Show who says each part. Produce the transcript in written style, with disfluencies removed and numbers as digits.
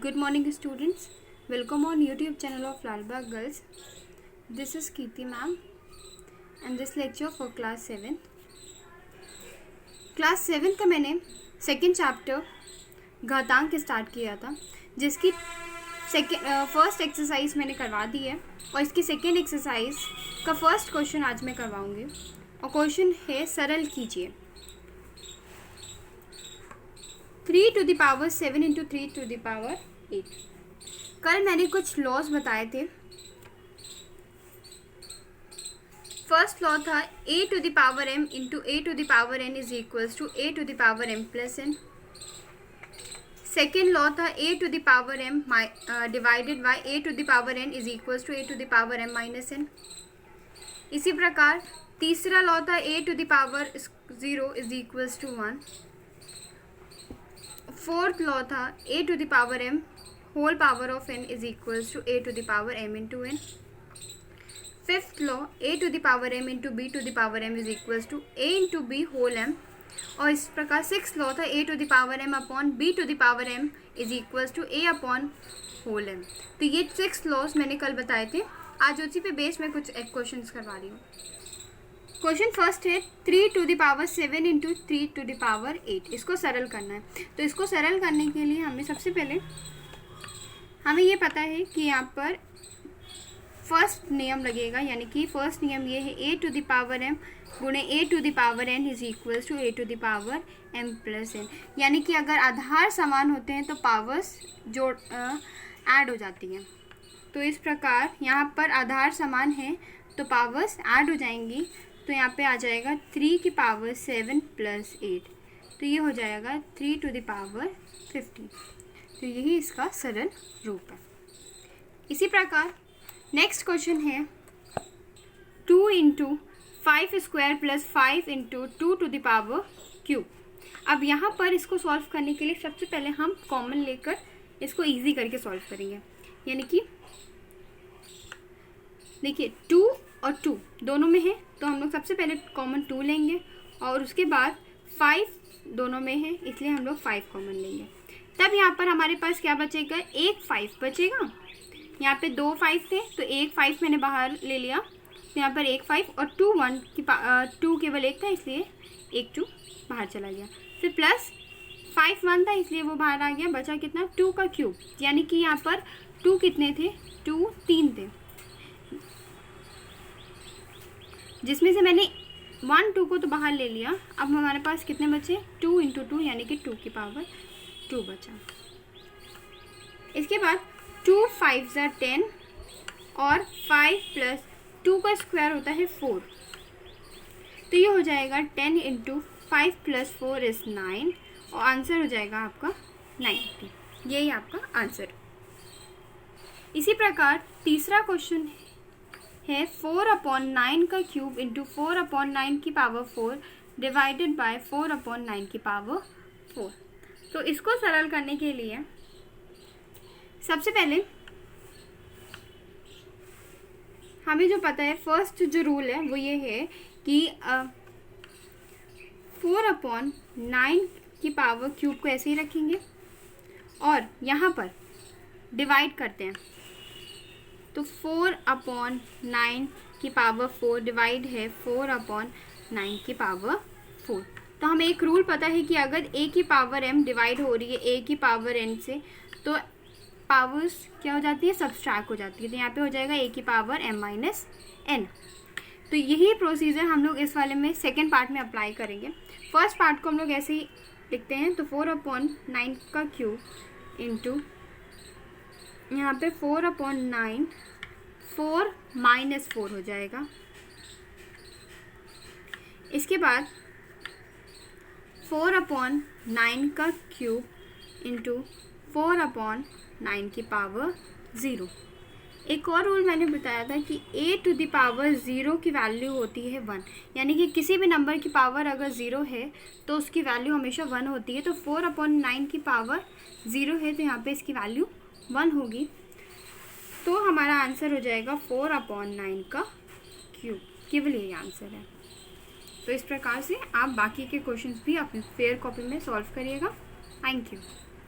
Speaker 1: Good morning students. Welcome on YouTube channel of Lalbagh Girls. This is Kirti ma'am and this lecture for class 7. Class 7 का मैंने second chapter घातांक start किया था, जिसकी first exercise मैंने करवा दी है और इसकी सेकेंड एक्सरसाइज का फर्स्ट क्वेश्चन आज मैं करवाऊंगी और क्वेश्चन है सरल कीजिए 3 to the power 7 into 3 to the power 8। कल मैंने कुछ लॉज बताए थे। फर्स्ट लॉ था a to the power m into a to the power n is equals to a to the power m plus n। Second law था a to the power m divided by a to the power n is equals to a to the power m minus n। इसी प्रकार तीसरा law था a to the power 0 is equals to 1। Fourth law था a to the power m whole power of n is equals to a to the power m into n। Fifth law a to the power m into b to the power m is equals to a into b whole m। और इस प्रकार six law था a to the power m upon b to the power m is equals to a upon whole m। तो ये 6 laws मैंने कल बताए थे। आज उसी पे बेस में कुछ क्वेश्चन करवा रही हूँ। क्वेश्चन फर्स्ट है 3 to the power 7 into 3 to the power 8। इसको सरल करना है। तो इसको सरल करने के लिए हमें सबसे पहले हमें ये पता है कि यहाँ पर फर्स्ट नियम लगेगा, यानी कि फर्स्ट नियम ये है a to the power m गुणे a to the power n is equals to a to the power m plus n। यानी कि अगर आधार समान होते हैं तो पावर्स जोड़ ऐड हो जाती हैं। तो इस प्रकार यहाँ पर आधार समान है तो पावर्स ऐड हो जाएंगी। तो यहाँ पे आ जाएगा 3 की पावर 7 प्लस 8, तो ये हो जाएगा 3 to the power 50। तो यही इसका सरल रूप है। इसी प्रकार नेक्स्ट क्वेश्चन है 2 into 5 square plus 5 into 2 to the power cube. अब यहाँ पर इसको सॉल्व करने के लिए सबसे पहले हम कॉमन लेकर इसको इजी करके सॉल्व करेंगे। यानी कि देखिए 2 और 2 दोनों में है तो हम लोग सबसे पहले कॉमन 2 लेंगे और उसके बाद 5 दोनों में है इसलिए हम लोग 5 कॉमन लेंगे। तब यहाँ पर हमारे पास क्या बचेगा, एक 5 बचेगा। यहाँ पे 2 5 थे तो एक 5 मैंने बाहर ले लिया, तो यहाँ पर एक 5 और 2 1 की 2 केवल एक था इसलिए एक 2 बाहर चला गया। फिर प्लस 5 1 था इसलिए वो बाहर आ गया, बचा कितना 2 का क्यूब। यानी कि यहाँ पर 2 कितने थे, 2 3 थे, जिसमें से मैंने 1 2 को तो बाहर ले लिया। अब हमारे पास कितने बचे, 2 into 2 यानी कि 2 की पावर 2 बचा। इसके बाद 2 5 10 और 5 प्लस 2 का स्क्वायर होता है 4, तो ये हो जाएगा 10 into 5 प्लस 4 is 9 और आंसर हो जाएगा आपका 90। यही आपका आंसर। इसी प्रकार तीसरा क्वेश्चन है 4/9 का क्यूब इंटू 4/9 की पावर 4 डिवाइडेड बाय 4/9 की पावर 4। तो इसको सरल करने के लिए सबसे पहले हमें जो पता है, फर्स्ट जो रूल है वो ये है कि 4/9 की पावर क्यूब को ऐसे ही रखेंगे और यहाँ पर डिवाइड करते हैं। तो 4/9 की पावर 4 डिवाइड है 4/9 की पावर 4। तो हमें एक रूल पता है कि अगर a की पावर m डिवाइड हो रही है a की पावर n से तो पावर्स क्या हो जाती है, सब्सट्रैक्ट हो जाती है। तो यहाँ पे हो जाएगा a की पावर m माइनस n। तो यही प्रोसीजर हम लोग इस वाले में सेकेंड पार्ट में अप्लाई करेंगे। फर्स्ट पार्ट को हम लोग ऐसे ही लिखते हैं, तो 4/9 का क्यूब इंटू यहाँ पे 4/9 4 माइनस 4 हो जाएगा। इसके बाद 4/9 का क्यूब इंटू 4/9 की पावर 0। एक और रूल मैंने बताया था कि a to the power 0 की वैल्यू होती है 1, यानी कि किसी भी नंबर की पावर अगर 0 है तो उसकी वैल्यू हमेशा 1 होती है। तो 4/9 की पावर 0 है तो यहाँ पे इसकी वैल्यू 1 होगी। तो हमारा आंसर हो जाएगा 4/9 का क्यूब। केवल यही आंसर है। तो इस प्रकार से आप बाकी के क्वेश्चंस भी अपनी फेयर कॉपी में सॉल्व करिएगा। Thank you.